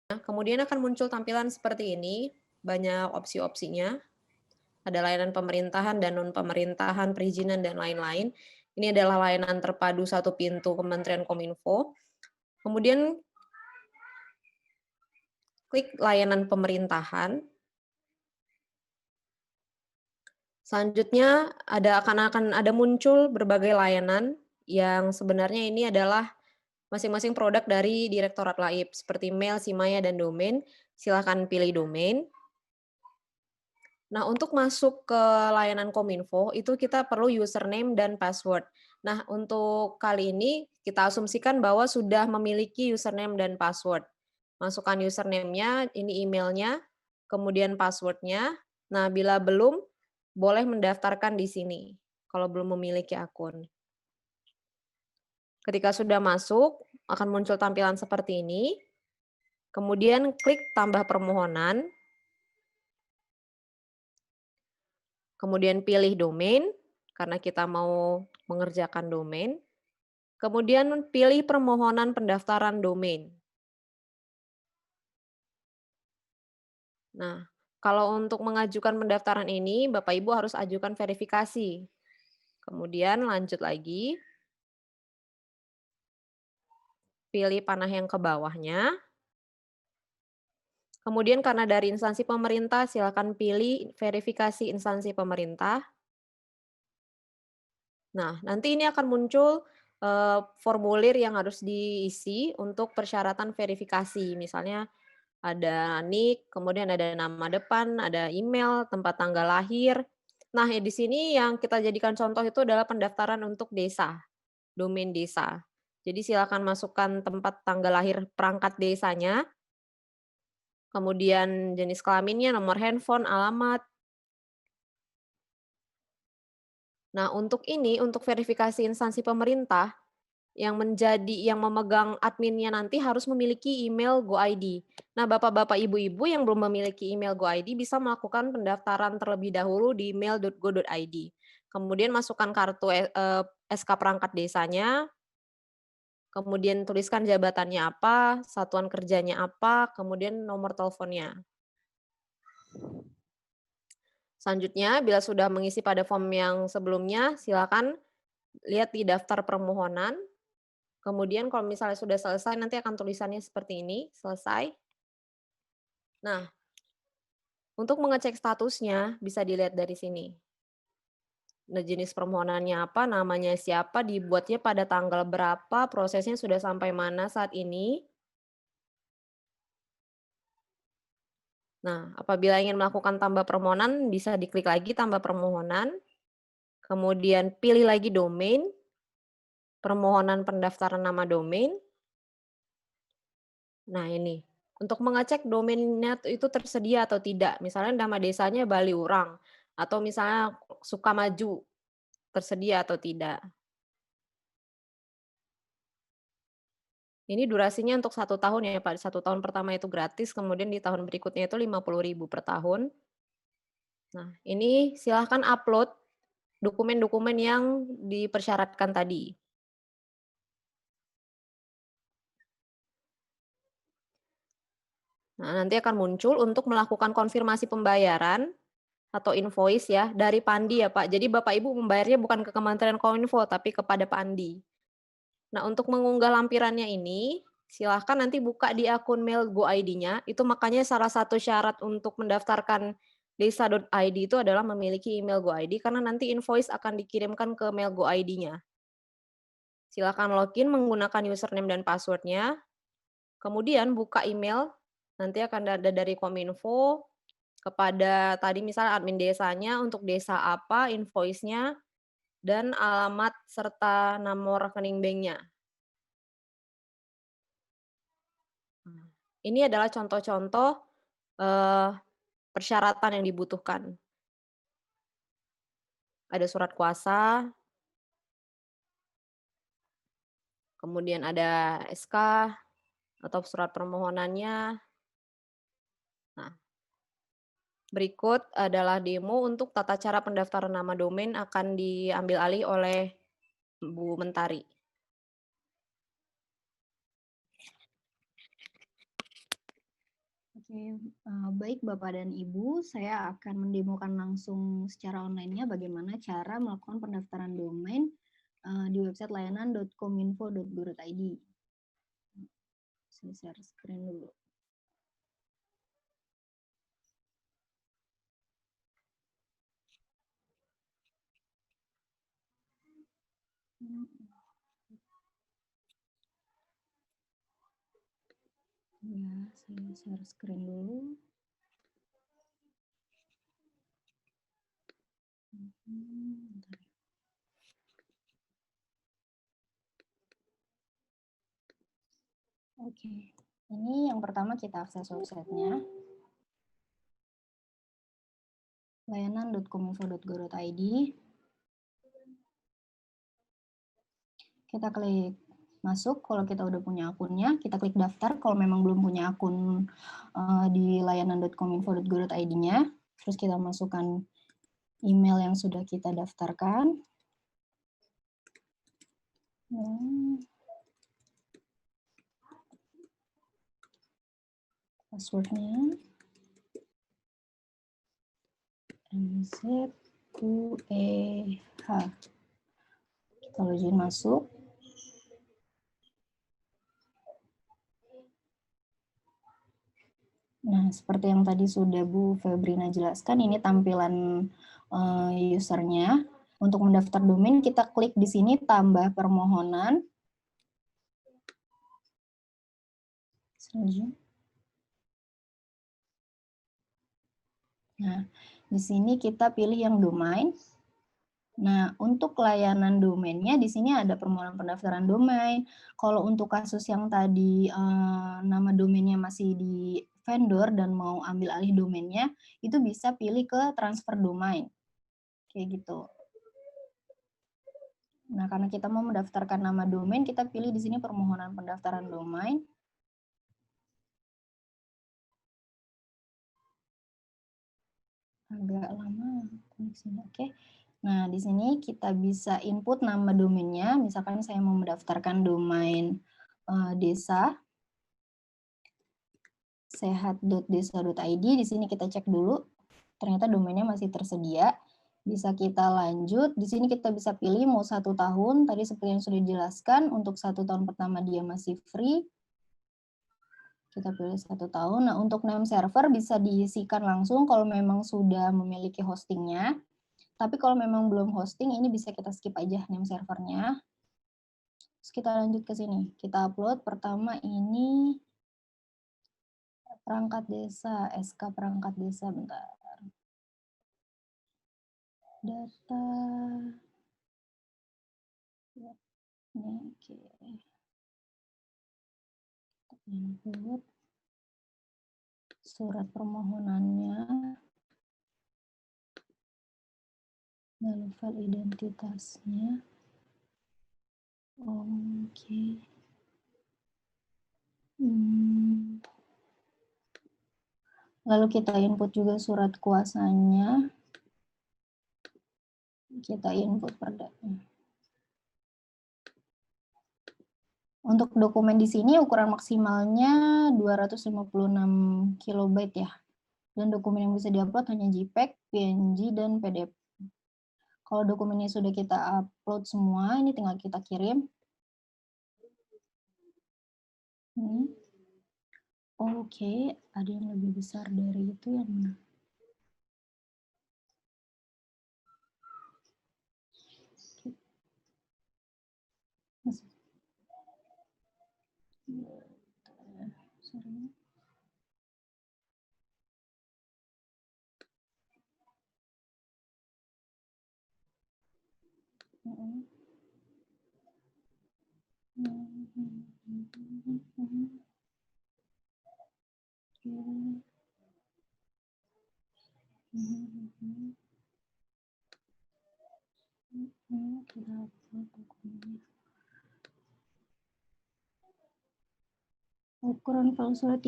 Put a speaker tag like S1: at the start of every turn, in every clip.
S1: Kemudian akan muncul tampilan seperti ini, banyak opsi-opsinya. Ada layanan pemerintahan dan non-pemerintahan, perizinan, dan lain-lain. Ini adalah layanan terpadu satu pintu Kementerian Kominfo. Kemudian klik layanan pemerintahan. Selanjutnya akan ada muncul berbagai layanan yang sebenarnya ini adalah masing-masing produk dari Direktorat Laib seperti mail, Simaya, dan domain. Silakan pilih domain. Nah, untuk masuk ke layanan Kominfo, itu kita perlu username dan password. Nah, untuk kali ini kita asumsikan bahwa sudah memiliki username dan password. Masukkan username-nya, ini emailnya, kemudian password-nya. Nah, bila belum, boleh mendaftarkan di sini, kalau belum memiliki akun. Ketika sudah masuk, akan muncul tampilan seperti ini. Kemudian klik tambah permohonan. Kemudian pilih domain, karena kita mau mengerjakan domain. Kemudian pilih permohonan pendaftaran domain. Nah, kalau untuk mengajukan pendaftaran ini, Bapak Ibu harus ajukan verifikasi. Kemudian lanjut lagi. Pilih panah yang ke bawahnya. Kemudian karena dari instansi pemerintah, silakan pilih verifikasi instansi pemerintah. Nah, nanti ini akan muncul formulir yang harus diisi untuk persyaratan verifikasi. Misalnya ada NIK, kemudian ada nama depan, ada email, tempat tanggal lahir. Nah, di sini yang kita jadikan contoh itu adalah pendaftaran untuk desa, domain desa. Jadi silakan masukkan tempat tanggal lahir perangkat desanya, kemudian jenis kelaminnya, nomor handphone, alamat. Nah, untuk ini, untuk verifikasi instansi pemerintah, yang memegang adminnya nanti harus memiliki email GoID. Nah, Bapak-bapak, Ibu-ibu yang belum memiliki email GoID bisa melakukan pendaftaran terlebih dahulu di mail.go.id. Kemudian masukkan kartu SK perangkat desanya, kemudian tuliskan jabatannya apa, satuan kerjanya apa, kemudian nomor teleponnya. Selanjutnya, bila sudah mengisi pada form yang sebelumnya, silakan lihat di daftar permohonan. Kemudian kalau misalnya sudah selesai, nanti akan tulisannya seperti ini, selesai. Nah, untuk mengecek statusnya bisa dilihat dari sini. Nah, jenis permohonannya apa, namanya siapa, dibuatnya pada tanggal berapa, prosesnya sudah sampai mana saat ini. Nah, apabila ingin melakukan tambah permohonan, bisa diklik lagi tambah permohonan, kemudian pilih lagi domain, permohonan pendaftaran nama domain. Nah, ini. Untuk mengecek domainnya itu tersedia atau tidak. Misalnya nama desanya Baliurang, atau misalnya Sukamaju, tersedia atau tidak. Ini durasinya untuk 1 tahun ya Pak, 1 tahun pertama itu gratis, kemudian di tahun berikutnya itu 50.000 per tahun. Nah, ini silahkan upload dokumen-dokumen yang dipersyaratkan tadi. Nah, nanti akan muncul untuk melakukan konfirmasi pembayaran atau invoice ya, dari Pandi ya Pak. Jadi Bapak Ibu membayarnya bukan ke Kementerian Kominfo, tapi kepada Pandi. Nah, untuk mengunggah lampirannya ini, silahkan nanti buka di akun mail GoID-nya, itu makanya salah satu syarat untuk mendaftarkan desa.id itu adalah memiliki email GoID, karena nanti invoice akan dikirimkan ke mail GoID-nya. Silakan login menggunakan username dan password-nya, kemudian buka email, nanti akan ada dari Kominfo, kepada tadi misalnya admin desanya, untuk desa apa, invoice-nya, dan alamat serta nomor rekening bank-nya. Ini adalah contoh-contoh, persyaratan yang dibutuhkan. Ada surat kuasa, kemudian ada SK atau surat permohonannya. Nah, berikut adalah demo untuk tata cara pendaftaran nama domain akan diambil alih oleh Bu Mentari.
S2: Oke, baik Bapak dan Ibu, saya akan mendemokan langsung secara online-nya bagaimana cara melakukan pendaftaran domain di website layanan.kominfo.go.id. Saya share screen dulu. Ya, saya share screen dulu. Bentar. Oke, ini yang pertama kita akses websitenya. layanan.kominfo.go.id. Kita klik masuk kalau kita udah punya akunnya, kita klik daftar kalau memang belum punya akun di layanan.kominfo.go.id-nya. Terus kita masukkan email yang sudah kita daftarkan. Passwordnya MZQEH. Kita login masuk. Nah, seperti yang tadi sudah Bu Febrina jelaskan, ini tampilan usernya. Untuk mendaftar domain, kita klik di sini tambah permohonan. Nah, di sini kita pilih yang domain. Nah, untuk layanan domainnya di sini ada permohonan pendaftaran domain. Kalau untuk kasus yang tadi nama domainnya masih di vendor dan mau ambil alih domainnya, itu bisa pilih ke transfer domain. Kayak gitu. Nah, karena kita mau mendaftarkan nama domain, kita pilih di sini permohonan pendaftaran domain. Agak lama koneksinya. Oke. Nah, di sini kita bisa input nama domainnya. Misalkan saya mau mendaftarkan domain desa sehat.desa.id. Di sini kita cek dulu. Ternyata domainnya masih tersedia. Bisa kita lanjut. Di sini kita bisa pilih mau 1 tahun. Tadi seperti yang sudah dijelaskan, untuk 1 tahun pertama dia masih free. Kita pilih 1 tahun. Nah, untuk name server bisa diisikan langsung kalau memang sudah memiliki hostingnya. Tapi kalau memang belum hosting, ini bisa kita skip aja name servernya. Terus kita lanjut ke sini. Kita upload. Pertama ini perangkat desa, SK perangkat desa. Bentar. Data. Ini, oke. Input. Surat permohonannya. Lalu file identitasnya. Oke. Lalu kita input juga surat kuasanya. Kita input perdanya. Untuk dokumen di sini ukuran maksimalnya 256 KB ya. Dan dokumen yang bisa diupload hanya JPEG, PNG, dan PDF. Kalau dokumennya sudah kita upload semua, ini tinggal kita kirim. Oke, ada yang lebih besar dari itu yang mana? Sorry. Ukuran file surat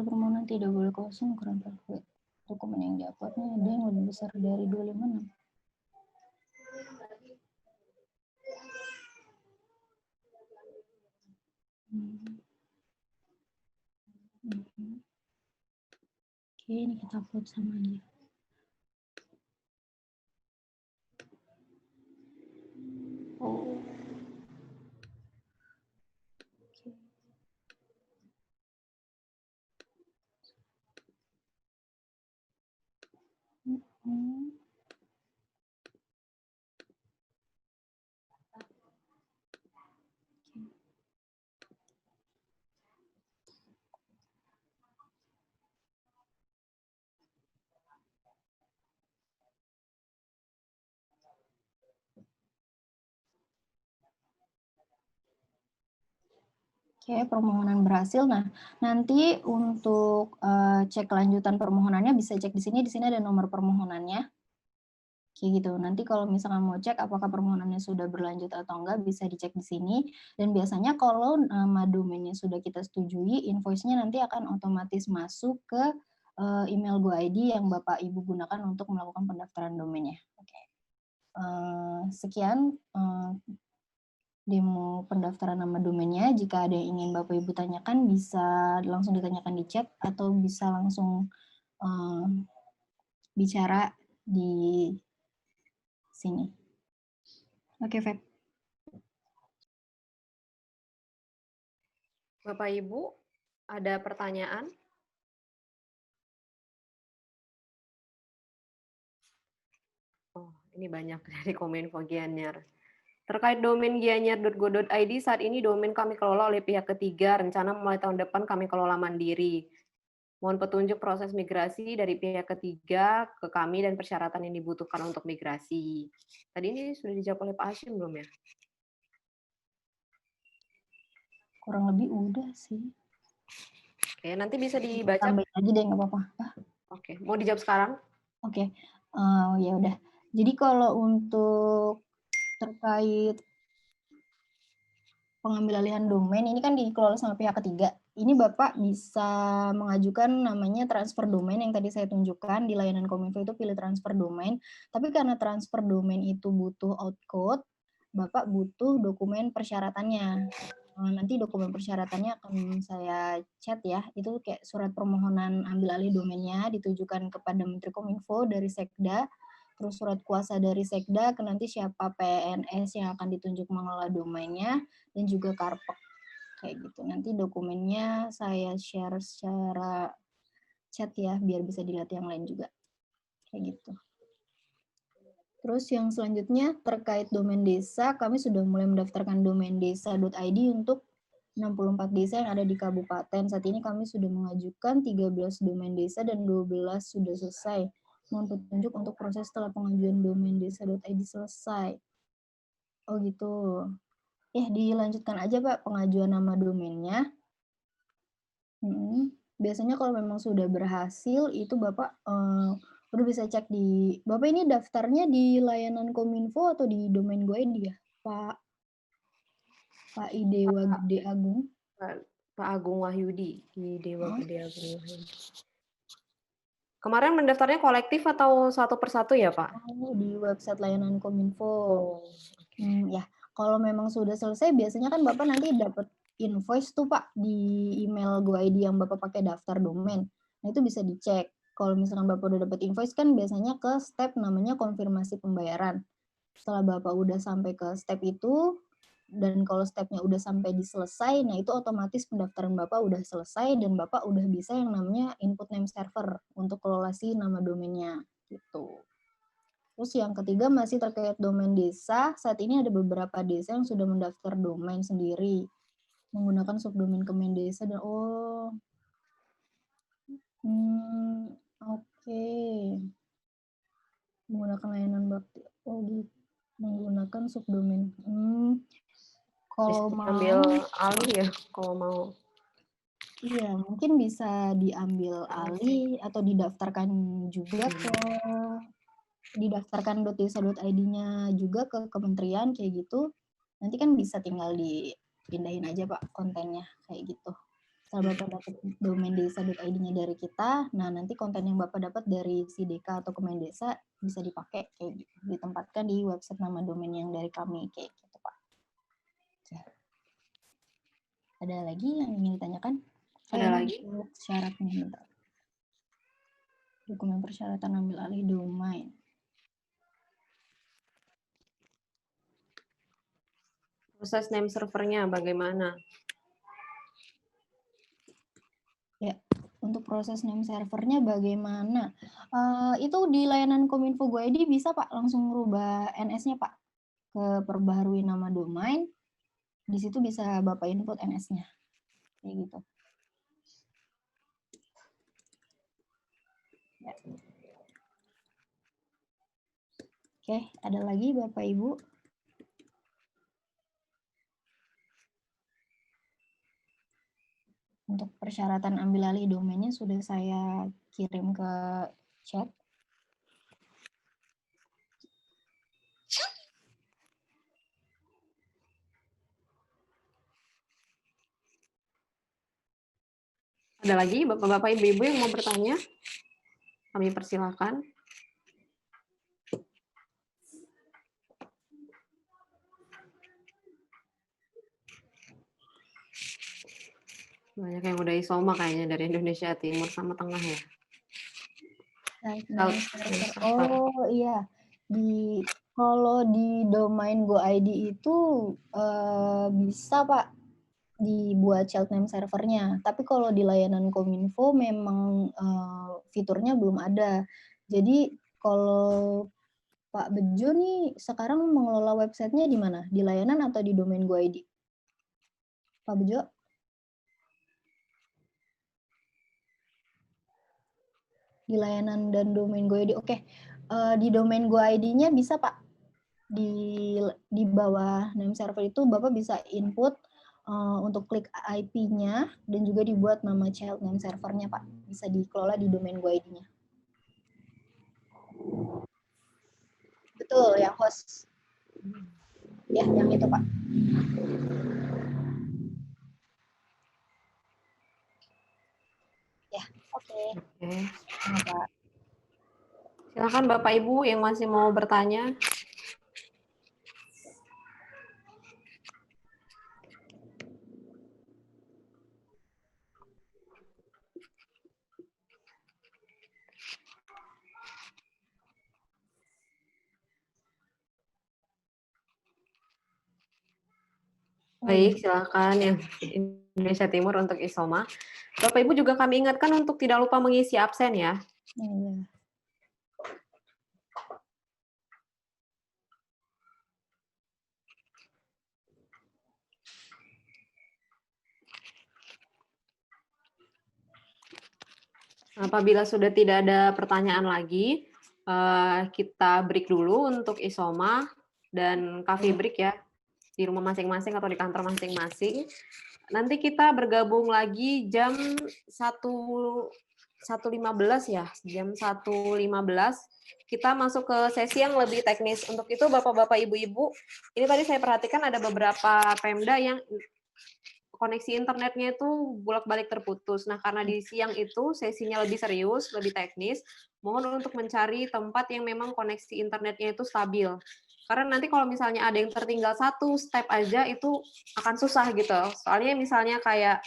S2: permohonan tidak boleh kosong. Ukuran file dokumen yang diuploadnya ada yang lebih besar dari 256. Oke, ini kita upload sama aja. Oh. Oke. Mhm. Oke, permohonan berhasil. Nah, nanti untuk, cek kelanjutan permohonannya bisa cek di sini ada nomor permohonannya. Kayak gitu. Nanti kalau misalkan mau cek apakah permohonannya sudah berlanjut atau enggak, bisa dicek di sini. Dan biasanya kalau nama domainnya sudah kita setujui, invoice-nya nanti akan otomatis masuk ke email GoID yang Bapak Ibu gunakan untuk melakukan pendaftaran domainnya. Oke. Sekian demo pendaftaran nama domainnya. Jika ada yang ingin Bapak Ibu tanyakan, bisa langsung ditanyakan di chat atau bisa langsung bicara di sini. Oke, Feb.
S1: Bapak Ibu, ada pertanyaan? Oh, ini banyak dari Kominfo Gianyar. Terkait domain gianyar.go.id, saat ini domain kami kelola oleh pihak ketiga, rencana mulai tahun depan kami kelola mandiri. Mohon petunjuk proses migrasi dari pihak ketiga ke kami dan persyaratan yang dibutuhkan untuk migrasi. Tadi ini sudah dijawab oleh Pak Hashim belum ya?
S2: Kurang lebih udah sih.
S1: Oke, nanti bisa dibaca.
S2: Tambahin aja deh, nggak apa-apa.
S1: Oke, mau dijawab sekarang?
S2: Oke, ya udah. Jadi kalau untuk terkait pengambil alihan domain, ini kan dikelola sama pihak ketiga. Ini Bapak bisa mengajukan namanya transfer domain yang tadi saya tunjukkan di layanan Kominfo itu pilih transfer domain. Tapi karena transfer domain itu butuh outcode, Bapak butuh dokumen persyaratannya. Nanti dokumen persyaratannya akan saya chat ya. Itu kayak surat permohonan ambil alih domainnya ditujukan kepada Menteri Kominfo dari Sekda, terus surat kuasa dari Sekda ke nanti siapa PNS yang akan ditunjuk mengelola domainnya, dan juga Karpet kayak gitu. Nanti dokumennya saya share secara chat ya biar bisa dilihat yang lain juga. Kayak gitu. Terus yang selanjutnya terkait domain desa, kami sudah mulai mendaftarkan domain desa.id untuk 64 desa yang ada di kabupaten. Saat ini kami sudah mengajukan 13 domain desa dan 12 sudah selesai. Mohon petunjuk untuk proses setelah pengajuan domain desa.id selesai. Oh gitu. Ya, dilanjutkan aja Pak pengajuan nama domainnya. Biasanya kalau memang sudah berhasil, itu Bapak udah bisa cek di, Bapak ini daftarnya di layanan Kominfo atau di domain GoID ya, Pak Idewa Gede Agung?
S1: Pak Agung Wahyudi, di Dewa Gede Agung Wahyudi. Kemarin mendaftarnya kolektif atau satu persatu ya, Pak?
S2: Oh, di website layanan Kominfo.
S1: Oh.
S2: Ya, kalau memang sudah selesai, biasanya kan Bapak nanti dapat invoice tuh Pak di email GoID yang Bapak pakai daftar domain. Nah, itu bisa dicek. Kalau misalkan Bapak udah dapat invoice kan biasanya ke step namanya konfirmasi pembayaran. Setelah Bapak udah sampai ke step itu, dan kalau stepnya udah sampai di selesai, nah itu otomatis pendaftaran Bapak udah selesai dan Bapak udah bisa yang namanya input name server untuk kelola si nama domainnya gitu. Terus yang ketiga masih terkait domain desa, saat ini ada beberapa desa yang sudah mendaftar domain sendiri menggunakan subdomain Kemendesa dan oke. Menggunakan layanan bakti. Oh gitu. Menggunakan subdomain. Kalau
S1: Bisa
S2: mau
S1: ambil alih ya, kalau mau.
S2: iya, mungkin bisa diambil alih atau didaftarkan juga ke didaftarkan .desa.id-nya juga ke kementerian kayak gitu. Nanti kan bisa tinggal dipindahin aja Pak kontennya kayak gitu. Setelah Bapak dapat domain desa.id-nya dari kita, nah nanti konten yang Bapak dapat dari si Deka atau Kemendesa bisa dipakai kayak gitu, ditempatkan di website nama domain yang dari kami kayak gitu Pak. Oke. Ada lagi yang ingin ditanyakan?
S1: Ada lagi?
S2: Untuk syaratnya bentar. Dokumen persyaratan ambil alih domain.
S1: Proses name servernya bagaimana?
S2: Ya, untuk proses name servernya bagaimana? Itu di layanan Kominfo Go ID bisa Pak langsung merubah NS-nya Pak ke perbaharui nama domain. Di situ bisa Bapak input NS-nya. Kayak gitu. Ya. Oke, ada lagi Bapak Ibu? Untuk persyaratan ambil alih domainnya sudah saya kirim ke chat.
S1: Ada lagi Bapak-bapak, Ibu-ibu yang mau bertanya? Kami persilahkan. Banyak yang udah isoma kayaknya dari Indonesia Timur sama Tengah ya.
S2: Oh iya, kalau di domain Go ID itu bisa Pak dibuat child name servernya. Tapi kalau di layanan Kominfo memang fiturnya belum ada. Jadi kalau Pak Bejo nih sekarang mengelola websitenya di mana? Di layanan atau di domain Go ID? Pak Bejo? Di layanan dan domain Go ID. Oke, di domain Go ID-nya bisa Pak. Di bawah name server itu Bapak bisa input untuk klik IP-nya dan juga dibuat nama child name servernya Pak. Bisa dikelola di domain Go ID-nya. Betul, yang host. Ya, yang itu Pak. Ya, oke. Pak.
S1: Silakan Bapak Ibu yang masih mau bertanya. Baik, silakan yang Indonesia Timur untuk isoma. Bapak Ibu juga kami ingatkan untuk tidak lupa mengisi absen ya.
S2: Iya.
S1: Apabila sudah tidak ada pertanyaan lagi, kita break dulu untuk isoma dan coffee break ya, di rumah masing-masing atau di kantor masing-masing. Nanti kita bergabung lagi jam 1.15 ya, jam 1.15 kita masuk ke sesi yang lebih teknis. Untuk itu Bapak-bapak, Ibu-ibu, ini tadi saya perhatikan ada beberapa Pemda yang koneksi internetnya itu bolak-balik terputus. Nah, karena di siang itu sesinya lebih serius, lebih teknis, mohon untuk mencari tempat yang memang koneksi internetnya itu stabil. Karena nanti kalau misalnya ada yang tertinggal satu step aja itu akan susah gitu. Soalnya misalnya kayak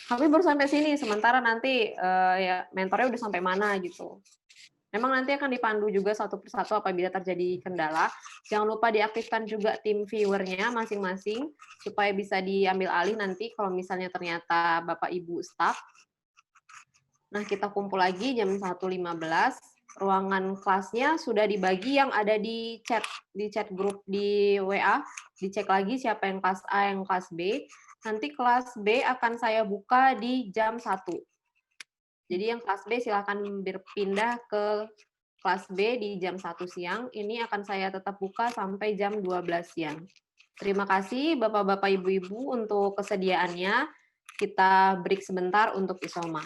S1: kami baru sampai sini, sementara nanti ya mentornya udah sampai mana gitu. Memang nanti akan dipandu juga satu persatu apabila terjadi kendala. Jangan lupa diaktifkan juga tim viewernya masing-masing supaya bisa diambil alih nanti kalau misalnya ternyata Bapak Ibu stuck. Nah, kita kumpul lagi jam 1.15. Ruangan kelasnya sudah dibagi yang ada di chat grup di WA. Dicek lagi siapa yang kelas A, yang kelas B. Nanti kelas B akan saya buka di jam 1. Jadi yang kelas B silakan berpindah ke kelas B di jam 1 siang. Ini akan saya tetap buka sampai jam 12 siang. Terima kasih Bapak-bapak, Ibu-ibu untuk kesediaannya. Kita break sebentar untuk isoma.